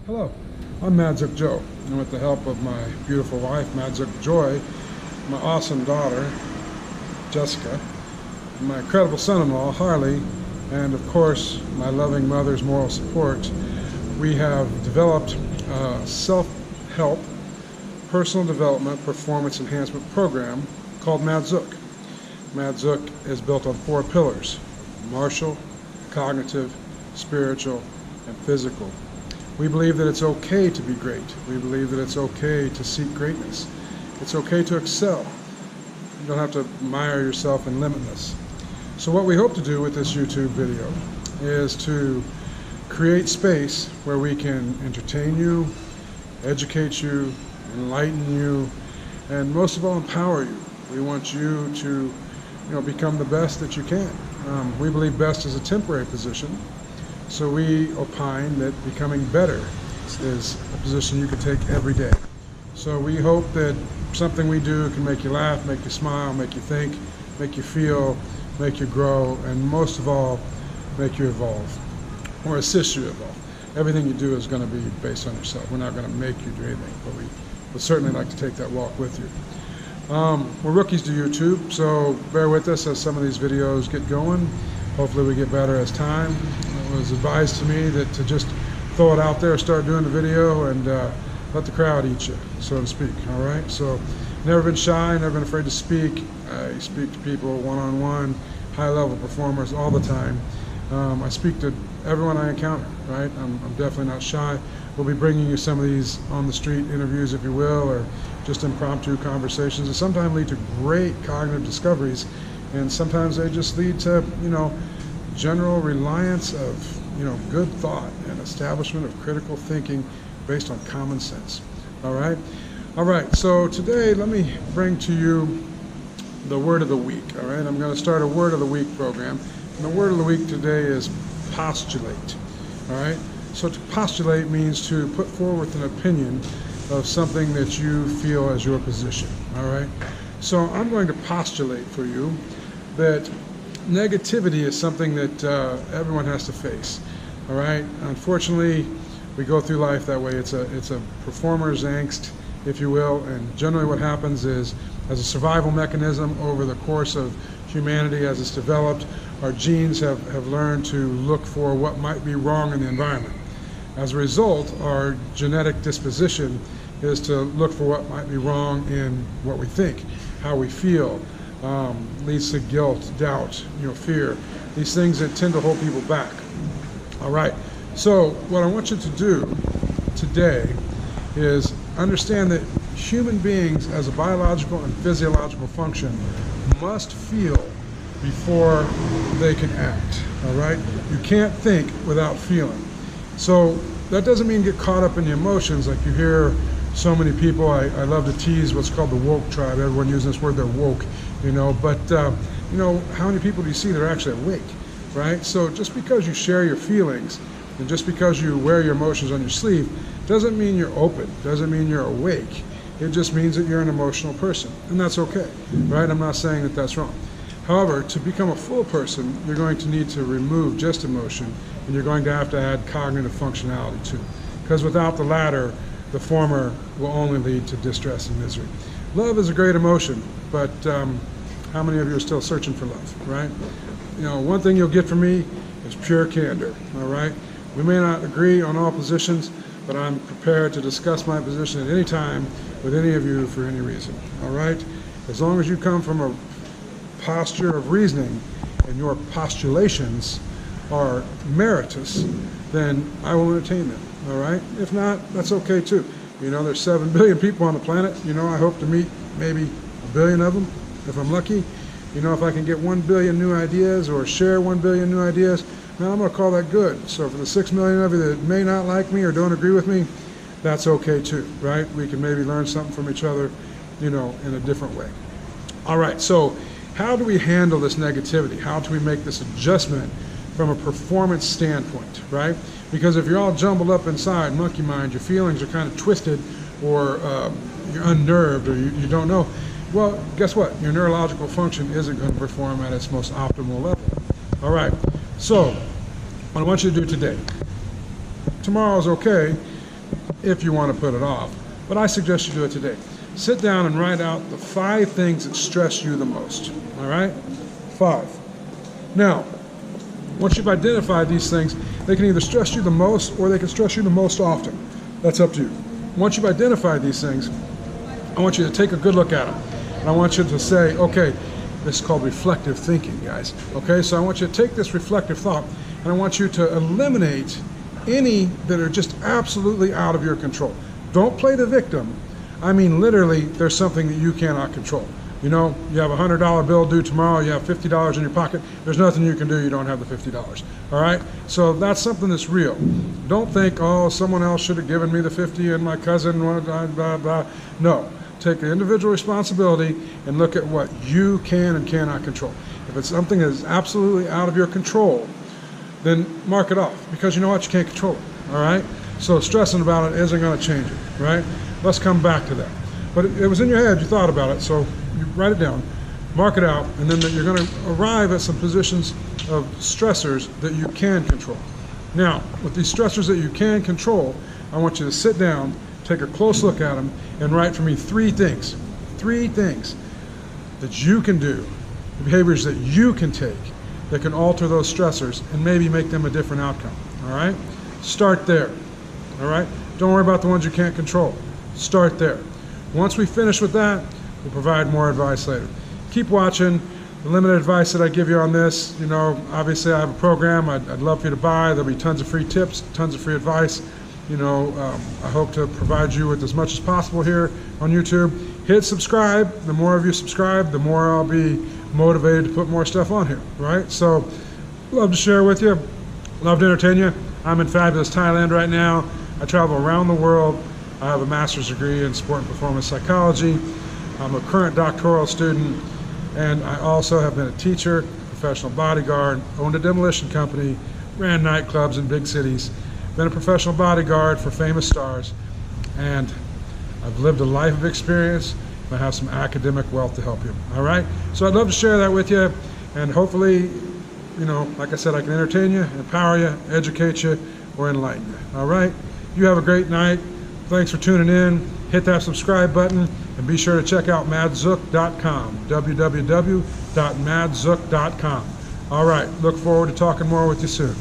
Hello, I'm Madzookjoe, and with the help of my beautiful wife, Madzookjoe, my awesome daughter, Jessica, my incredible son-in-law, Harley, and of course, my loving mother's moral support, we have developed a self-help, personal development, performance enhancement program called Madzook. Madzook is built on 4 pillars: martial, cognitive, spiritual, and physical. We believe that it's okay to be great. We believe that it's okay to seek greatness. It's okay to excel. You don't have to mire yourself in limitless. So what we hope to do with this YouTube video is to create space where we can entertain you, educate you, enlighten you, and most of all, empower you. We want you to become the best that you can. We believe best is a temporary position. So we opine that becoming better is a position you can take every day. So we hope that something we do can make you laugh, make you smile, make you think, make you feel, make you grow, and most of all, make you evolve, or assist you evolve. Everything you do is going to be based on yourself. We're not going to make you do anything, but we would certainly like to take that walk with you. We're rookies to YouTube, so bear with us as some of these videos get going. Hopefully we get better as time. It was advised to me that to just throw it out there, start doing the video, and let the crowd eat you, so to speak. All right. So, never been shy, never been afraid to speak. I speak to people one-on-one, high-level performers all the time. I speak to everyone I encounter. Right. I'm definitely not shy. We'll be bringing you some of these on-the-street interviews, if you will, or just impromptu conversations, that sometimes lead to great cognitive discoveries. And sometimes they just lead to, general reliance of, good thought and establishment of critical thinking based on common sense. All right? All right, so today let me bring to you the word of the week. All right? I'm going to start a word of the week program. And the word of the week today is postulate. All right? So to postulate means to put forward an opinion of something that you feel as your position. All right? So I'm going to postulate for you that negativity is something that everyone has to face. All right. Unfortunately, we go through life that way. It's a performer's angst, if you will. And generally, what happens is, as a survival mechanism over the course of humanity, as it's developed, our genes have learned to look for what might be wrong in the environment. As a result, our genetic disposition is to look for what might be wrong in what we think, how we feel. Leads to guilt, doubt, fear, these things that tend to hold people back. All right, so what I want you to do today is understand that human beings, as a biological and physiological function, must feel before they can act. All right, you can't think without feeling. So that doesn't mean get caught up in the emotions like you hear so many people. I love to tease what's called the woke tribe. Everyone using this word, they're woke. But how many people do you see that are actually awake, right? So just because you share your feelings and just because you wear your emotions on your sleeve doesn't mean you're open, doesn't mean you're awake. It just means that you're an emotional person, and that's okay, right? I'm not saying that that's wrong. However, to become a full person, you're going to need to remove just emotion, and you're going to have to add cognitive functionality too, because without the latter, the former will only lead to distress and misery. Love is a great emotion, but how many of you are still searching for love, right? One thing you'll get from me is pure candor, all right? We may not agree on all positions, but I'm prepared to discuss my position at any time with any of you for any reason, all right? As long as you come from a posture of reasoning and your postulations are meritorious, then I will entertain them, all right? If not, that's okay too. There's 7 billion people on the planet. I hope to meet maybe 1 billion of them if I'm lucky. If I can get 1 billion new ideas or share 1 billion new ideas, man, I'm going to call that good. So for the 6 million of you that may not like me or don't agree with me, that's okay too, right? We can maybe learn something from each other, in a different way. All right, so how do we handle this negativity? How do we make this adjustment from a performance standpoint, right? Because if you're all jumbled up inside, monkey mind, your feelings are kind of twisted, or you're unnerved, or you don't know, well, guess what? Your neurological function isn't going to perform at its most optimal level. All right, so what I want you to do today, tomorrow's okay, if you want to put it off. But I suggest you do it today. Sit down and write out the 5 things that stress you the most. All right? 5. Now, once you've identified these things, they can either stress you the most or they can stress you the most often. That's up to you. Once you've identified these things, I want you to take a good look at them. And I want you to say, okay, this is called reflective thinking, guys. Okay, so I want you to take this reflective thought and I want you to eliminate any that are just absolutely out of your control. Don't play the victim. I mean, literally, there's something that you cannot control. You know, you have a $100 bill due tomorrow, you have $50 in your pocket, there's nothing you can do, you don't have the $50. All right? So that's something that's real. Don't think, oh, someone else should have given me the 50 and my cousin, blah, blah, blah. No. Take the individual responsibility and look at what you can and cannot control. If it's something that is absolutely out of your control, then mark it off, because you know what? You can't control it. All right? So stressing about it isn't going to change it, right? Let's come back to that. But it was in your head, you thought about it, so you write it down, mark it out, and then you're going to arrive at some positions of stressors that you can control. Now, with these stressors that you can control, I want you to sit down, take a close look at them, and write for me 3 things. 3 things that you can do, the behaviors that you can take that can alter those stressors and maybe make them a different outcome. All right? Start there. All right? Don't worry about the ones you can't control. Start there. Once we finish with that, we'll provide more advice later. Keep watching. The limited advice that I give you on this, you know, obviously I have a program I'd love for you to buy. There'll be tons of free tips, tons of free advice. You know, I hope to provide you with as much as possible here on YouTube. Hit subscribe. The more of you subscribe, the more I'll be motivated to put more stuff on here, right? So, love to share with you. Love to entertain you. I'm in fabulous Thailand right now. I travel around the world. I have a master's degree in sport and performance psychology. I'm a current doctoral student, and I also have been a teacher, professional bodyguard, owned a demolition company, ran nightclubs in big cities, been a professional bodyguard for famous stars, and I've lived a life of experience. I have some academic wealth to help you. All right? So I'd love to share that with you, and hopefully, you know, like I said, I can entertain you, empower you, educate you, or enlighten you. All right? You have a great night. Thanks for tuning in. Hit that subscribe button, and be sure to check out Madzook.com, www.madzook.com. All right, look forward to talking more with you soon.